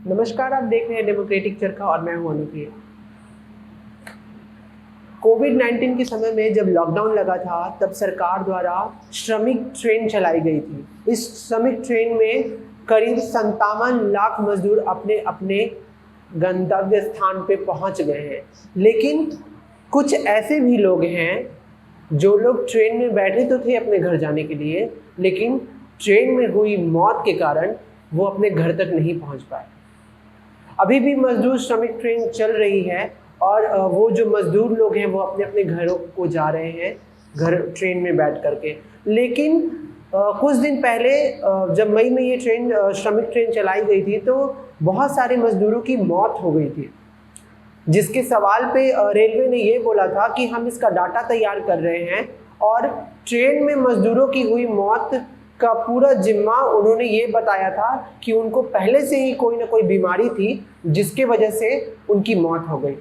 नमस्कार, आप देख रहे हैं डेमोक्रेटिक चरखा और मैं हूं अनुप्रिय। कोविड-19 के समय में जब लॉकडाउन लगा था तब सरकार द्वारा श्रमिक ट्रेन चलाई गई थी। इस श्रमिक ट्रेन में करीब 57 लाख मजदूर अपने अपने गंतव्य स्थान पे पहुंच गए हैं। लेकिन कुछ ऐसे भी लोग हैं जो लोग ट्रेन में बैठे तो थे अपने घर जाने के लिए, लेकिन ट्रेन में हुई मौत के कारण वो अपने घर तक नहीं पहुंच पाए। अभी भी मजदूर श्रमिक ट्रेन चल रही है और वो जो मजदूर लोग हैं वो अपने अपने घरों को जा रहे हैं घर ट्रेन में बैठ करके। लेकिन कुछ दिन पहले जब मई में ये ट्रेन श्रमिक ट्रेन चलाई गई थी तो बहुत सारे मजदूरों की मौत हो गई थी, जिसके सवाल पे रेलवे ने ये बोला था कि हम इसका डाटा तैयार कर रहे हैं और ट्रेन में मजदूरों की हुई मौत का पूरा जिम्मा उन्होंने ये बताया था कि उनको पहले से ही कोई ना कोई बीमारी थी जिसके वजह से उनकी मौत हो गई।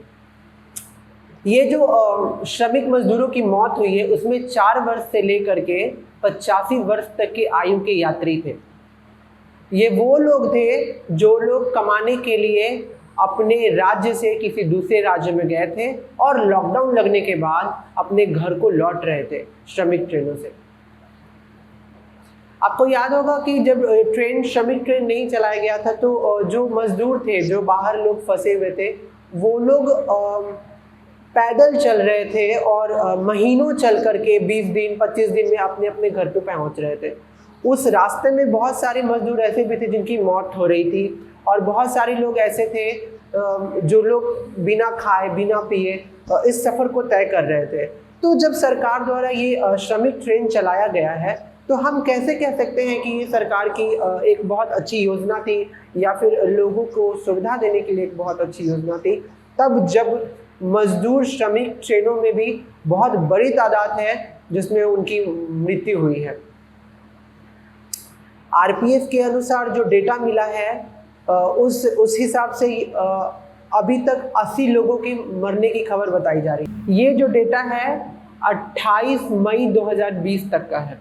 ये जो श्रमिक मजदूरों की मौत हुई है उसमें 4 वर्ष से लेकर के 85 वर्ष तक की आयु के यात्री थे। ये वो लोग थे जो लोग कमाने के लिए अपने राज्य से किसी दूसरे राज्य में गए थे और लॉकडाउन लगने के बाद अपने घर को लौट रहे थे श्रमिक ट्रेनों से। आपको याद होगा कि जब श्रमिक ट्रेन नहीं चलाया गया था तो जो मजदूर थे, जो बाहर लोग फंसे हुए थे, वो लोग पैदल चल रहे थे और महीनों चल करके 20 दिन 25 दिन में अपने अपने घर पे पहुंच रहे थे। उस रास्ते में बहुत सारे मजदूर ऐसे भी थे जिनकी मौत हो रही थी और बहुत सारे लोग ऐसे थे जो लोग बिना खाए बिना पिए इस सफ़र को तय कर रहे थे। तो जब सरकार द्वारा ये श्रमिक ट्रेन चलाया गया है तो हम कैसे कह सकते हैं कि ये सरकार की एक बहुत अच्छी योजना थी या फिर लोगों को सुविधा देने के लिए एक बहुत अच्छी योजना थी, तब जब मजदूर श्रमिक ट्रेनों में भी बहुत बड़ी तादाद है जिसमें उनकी मृत्यु हुई है। आरपीएफ के अनुसार जो डेटा मिला है उस हिसाब से अभी तक 80 लोगों के मरने की खबर बताई जा रही है। ये जो डेटा है 28 मई 2020 तक का है।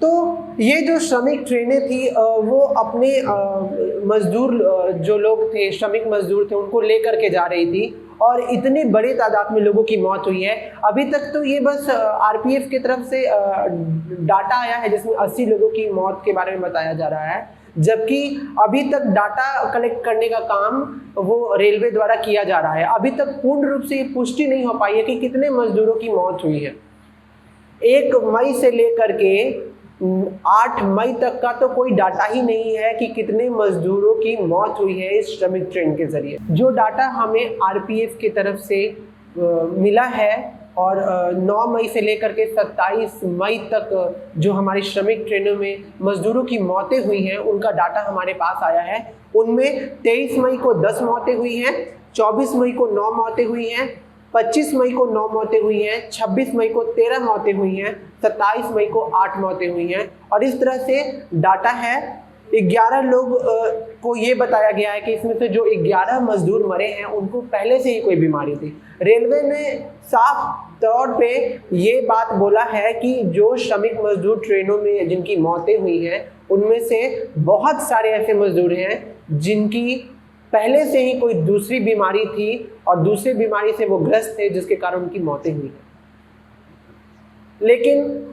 तो ये जो श्रमिक ट्रेनें थी वो अपने मजदूर जो लोग थे, श्रमिक मजदूर थे, उनको लेकर के जा रही थी और इतने बड़े तादाद में लोगों की मौत हुई है। अभी तक तो ये बस आरपीएफ की तरफ से डाटा आया है जिसमें 80 लोगों की मौत के बारे में बताया जा रहा है, जबकि अभी तक डाटा कलेक्ट करने का काम वो रेलवे द्वारा किया जा रहा है। अभी तक पूर्ण रूप से ये पुष्टि नहीं हो पाई है कि कितने मजदूरों की मौत हुई है। 1 मई से लेकर के 8 मई तक का तो कोई डाटा ही नहीं है कि कितने मजदूरों की मौत हुई है इस श्रमिक ट्रेन के जरिए। जो डाटा हमें आरपीएफ की तरफ से मिला है और 9 मई से लेकर के 27 मई तक जो हमारी श्रमिक ट्रेनों में मजदूरों की मौतें हुई हैं उनका डाटा हमारे पास आया है। उनमें 23 मई को 10 मौतें हुई हैं, 24 मई को 9 मौतें हुई हैं, 25 मई को 9 मौतें हुई हैं, 26 मई को 13 मौतें हुई हैं, 27 मई को 8 मौतें हुई हैं और इस तरह से डाटा है। 11 लोग को ये बताया गया है कि इसमें से जो 11 मजदूर मरे हैं उनको पहले से ही कोई बीमारी थी। रेलवे ने साफ तौर पे ये बात बोला है कि जो श्रमिक मजदूर ट्रेनों में जिनकी मौतें हुई हैं उनमें से बहुत सारे ऐसे मजदूर हैं जिनकी पहले से ही कोई दूसरी बीमारी थी और दूसरी बीमारी से वो ग्रस्त थे जिसके कारण उनकी मौतें हुई हैं। लेकिन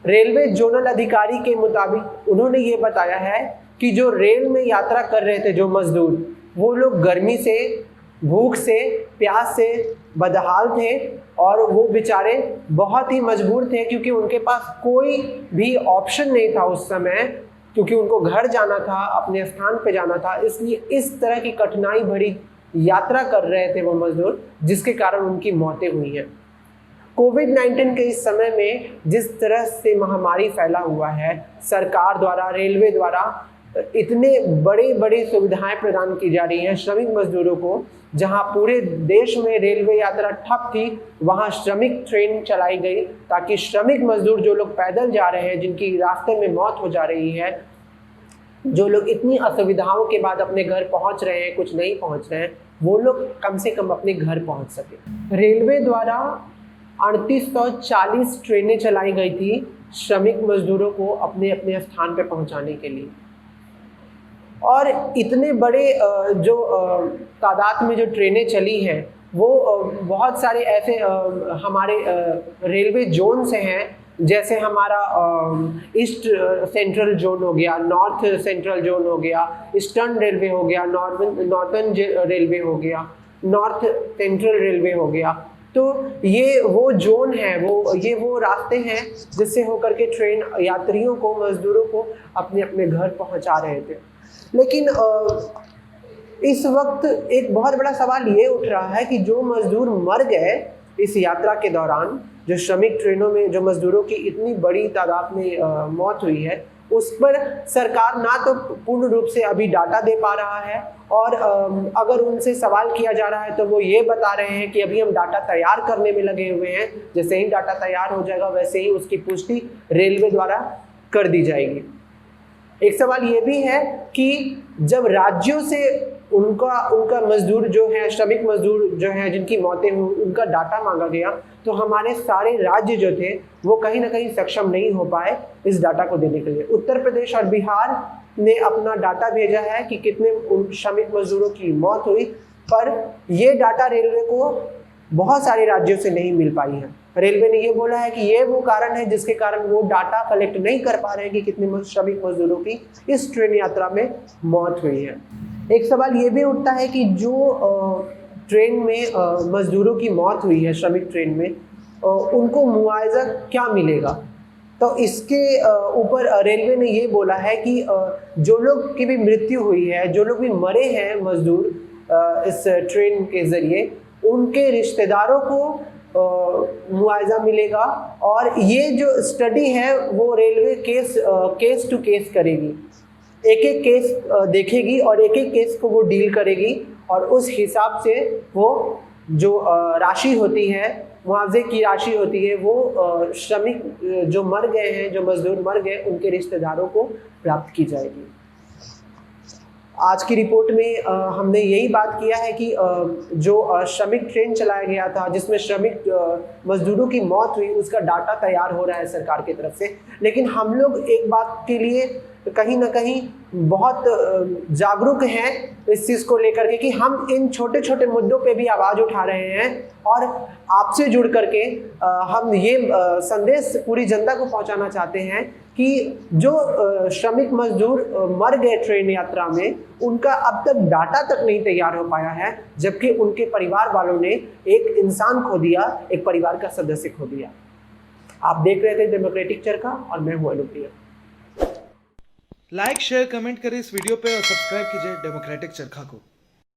रेलवे जोनल अधिकारी के मुताबिक उन्होंने ये बताया है कि जो रेल में यात्रा कर रहे थे जो मजदूर, वो लोग गर्मी से, भूख से, प्यास से बदहाल थे और वो बेचारे बहुत ही मजबूर थे क्योंकि उनके पास कोई भी ऑप्शन नहीं था उस समय, क्योंकि उनको घर जाना था, अपने स्थान पे जाना था। इसलिए इस तरह की कठिनाई भरी यात्रा कर रहे थे वो मजदूर, जिसके कारण उनकी मौतें हुई हैं। कोविड-19 के इस समय में जिस तरह से महामारी फैला हुआ है, सरकार द्वारा, रेलवे द्वारा इतने बड़े बड़े सुविधाएं प्रदान की जा रही हैं श्रमिक मजदूरों को। जहां पूरे देश में रेलवे यात्रा ठप थी, वहां श्रमिक ट्रेन चलाई गई ताकि श्रमिक मजदूर जो लोग पैदल जा रहे हैं, जिनकी रास्ते में मौत हो जा रही है, जो लोग इतनी असुविधाओं के बाद अपने घर पहुंच रहे हैं, कुछ नहीं पहुंच रहे हैं, वो लोग कम से कम अपने घर पहुंच सके। रेलवे द्वारा 3840 ट्रेनें चलाई गई थी श्रमिक मजदूरों को अपने अपने स्थान पर पहुंचाने के लिए और इतने बड़े जो तादाद में जो ट्रेनें चली हैं वो बहुत सारे ऐसे हमारे रेलवे जोन से हैं, जैसे हमारा ईस्ट सेंट्रल जोन हो गया, नॉर्थ सेंट्रल जोन हो गया, ईस्टर्न रेलवे हो गया, नॉर्थर्न रेलवे हो गया, नॉर्थ सेंट्रल रेलवे हो गया। तो ये वो जोन है, वो रास्ते हैं जिससे होकर के ट्रेन यात्रियों को, मजदूरों को अपने अपने घर पहुंचा रहे थे। लेकिन इस वक्त एक बहुत बड़ा सवाल ये उठ रहा है कि जो मजदूर मर गए इस यात्रा के दौरान, जो श्रमिक ट्रेनों में जो मजदूरों की इतनी बड़ी तादाद में मौत हुई है, उस पर सरकार ना तो पूर्ण रूप से अभी डाटा दे पा रहा है, और अगर उनसे सवाल किया जा रहा है तो वो ये बता रहे हैं कि अभी हम डाटा तैयार करने में लगे हुए हैं, जैसे ही डाटा तैयार हो जाएगा वैसे ही उसकी पुष्टि रेलवे द्वारा कर दी जाएगी। एक सवाल ये भी है कि जब राज्यों से उनका मजदूर जो है, श्रमिक मजदूर जो है जिनकी मौतें हुई, उनका डाटा मांगा गया, तो हमारे सारे राज्य जो थे वो कहीं ना कहीं सक्षम नहीं हो पाए इस डाटा को देने के लिए। उत्तर प्रदेश और बिहार ने अपना डाटा भेजा है कि कितने श्रमिक मजदूरों की मौत हुई, पर ये डाटा रेलवे को बहुत सारे राज्यों से नहीं मिल पाई है। रेलवे ने ये बोला है कि ये वो कारण है जिसके कारण वो डाटा कलेक्ट नहीं कर पा रहे हैं कि कितने श्रमिक मजदूरों की इस ट्रेन यात्रा में मौत हुई है। एक सवाल ये भी उठता है कि जो ट्रेन में मजदूरों की मौत हुई है, श्रमिक ट्रेन में, उनको मुआवजा क्या मिलेगा। तो इसके ऊपर रेलवे ने ये बोला है कि जो लोग की भी मृत्यु हुई है, जो लोग भी मरे हैं मजदूर इस ट्रेन के ज़रिए, उनके रिश्तेदारों को मुआवजा मिलेगा। और ये जो स्टडी है वो रेलवे केस टू केस करेगी, एक एक केस देखेगी और एक एक केस को वो डील करेगी, और उस हिसाब से वो जो राशि होती है, मुआवजे की राशि होती है, वो श्रमिक जो मर गए हैं, जो मजदूर मर गए, उनके रिश्तेदारों को प्राप्त की जाएगी। आज की रिपोर्ट में हमने यही बात किया है कि जो श्रमिक ट्रेन चलाया गया था जिसमें श्रमिक मजदूरों की मौत हुई, उसका डाटा तैयार हो रहा है सरकार की तरफ से। लेकिन हम लोग एक बात के लिए कहीं ना कहीं बहुत जागरूक हैं इस चीज़ को लेकर के कि हम इन छोटे छोटे मुद्दों पे भी आवाज़ उठा रहे हैं, और आपसे जुड़ करके हम ये संदेश पूरी जनता को पहुंचाना चाहते हैं कि जो श्रमिक मजदूर मर गए ट्रेन यात्रा में, उनका अब तक डाटा तक नहीं तैयार हो पाया है, जबकि उनके परिवार वालों ने एक इंसान खो दिया, एक परिवार का सदस्य खो दिया। आप देख रहे थे डेमोक्रेटिक चरखा और मैं हूं अनुप्रिया। लाइक शेयर कमेंट करें इस वीडियो पे और सब्सक्राइब कीजिए डेमोक्रेटिक चरखा को।